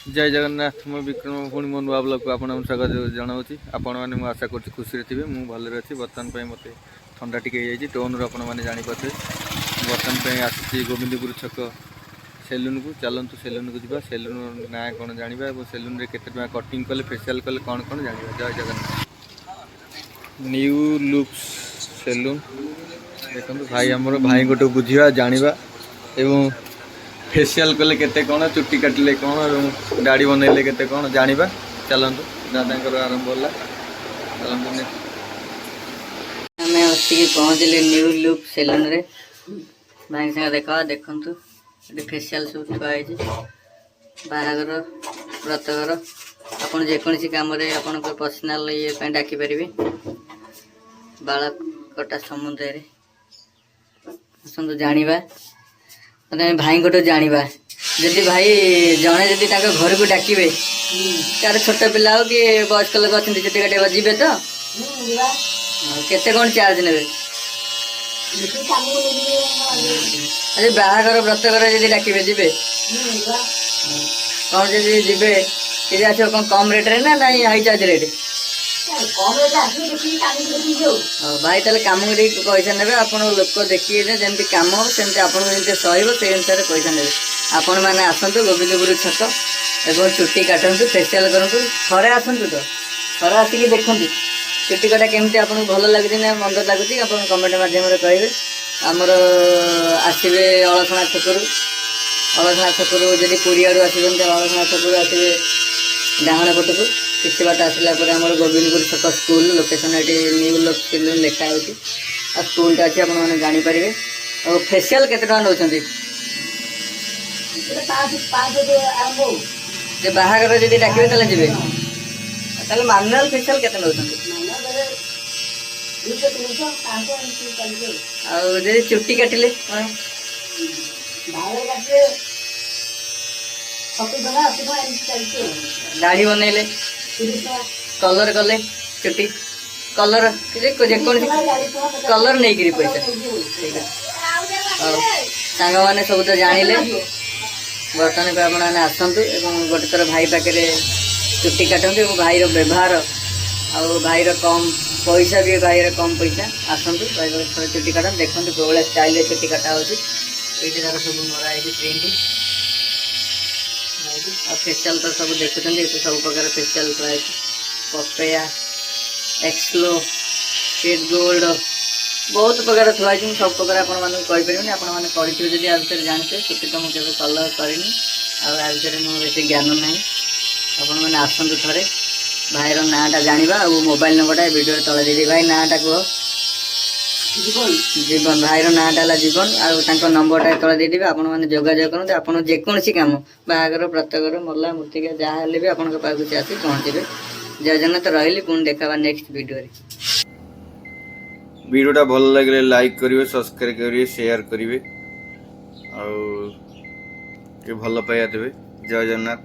जय जगन्नाथ मो विक्रम पुणी मो नुआ ब्लॉग को आपन स्वागत जनावि आपण मैंने आशा कर खुशी थे मुझे भलि अच्छी बर्तमान मत ठंडा टी टोन रन मैंने जापारे बर्तमान आसी गोविंदपुर छक सेलून को चलतु सेलून को जा सेलून ना कौन जाना सेलून रे केते टका कटिंग कले फेशियल कले कौन कौन जाना जय जगन्नाथ न्यू लुक्स सेलून देखो भाई आमर भाई गोटे बुझा जाना एवं फेशियल कले केते कौन चुट्टी काटिले कौन दाढ़ी बनइले केते कौन जाना चलतु दादा आरंभ होला चलतु हमें उठिक पहुँचले न्यू लुक सेलून रे भाई संगे देखा देखु ये फेशियल सब थुआई बाहागर व्रतघर आपन जेकोसी कम आपण पर्सनाल ये डाकिपर बाल कटा समुद्र आसतु जाना भाई गोटे जाना जदि भाई जड़े जदि घर को डाकिबे तार छोट पिला हो कि वयस्क लोक अच्छा चुटी काटे जीवे तो केते कौन चार्ज ने अरे बाहागर व्रतघर जदि डाकिबे जीवे कौन जदि जीवे ये आस कम रेट रे ना नहीं हाई चार्ज रेट भाई ताले कम पैसा ने आप लोक देखिए जमी कम सेमती आपको जमी सहब से अनुसार पैसा ने आपण मैंने आसतु गोविंदपुर छक एवं चुट्टी काटतु फेशियल करूँ थे आसतु तो थे आसिक देखु चुट्टी कटा केमती आपको भल लगे ना मंद लगुच आप कमेंट मध्यम कहे आमर आसवे अलसना छकरू जब पुरी आड़ू आस अलसना छकरू आसवे डाण पट को किसी बाट आसला आमर गोविंदपुर छक स्कूल लोकेशन ये न्यू लुक सेलून लिखा हो स्कूलटा अच्छी आपने जानीपर और फेशियल केते टका नौ बाहागर जब डाकिबे ताले जीवे ताले मानुआल फेशियल केते नौ चुट्टी काटिले दाढ़ी बनइले कलर कले चुट्टी कलर जेकोसी कलर नहीं करी पैसा ठीक है सांग मैंने सब तो जानिले बर्तमान को आपने आसतु गोटे थर भाई पाखे चुट्टी काटतु भाई व्यवहार आउ भाई कम पैसा भी भाई कम पैसा आसतु भाई थोड़ा चुट्टी काट देखते कौ भाई स्टाइल चुट्टी काटा हो सब मराई प्रिंट फेशियल तो सब देखुं सब प्रकार फेशियल पपेया एक्सलो किड गोल्ड बहुत प्रकार थुआई सब प्रकार आपंपरि आपने पढ़ी जब आ भर जानते चुट्टी तो मुझे कलर करनी आर मोर बेस ज्ञान ना आपण मैंने आसतु थे भाईर नाटा जाना और मोबाइल नंबरटा वीडियो तले दे भाई नाटा कह जीवन भाईर नाटा है जीवन आर नंबरटा तले देदेवी आपण मैंने जोगाजोग करते आप जेकोसी कम बाहागर व्रतघर मल्ला मूर्तिका जहाँ भी आपण पाक से आसी पहुँचे जय जगन्नाथ रही पुणी देखा नेक्स्ट वीडियोटा भल लगे लाइक करेंगे सब्सक्राइब करेंगे शेयर करेंगे और भल पाइबा देवे जय जगन्नाथ।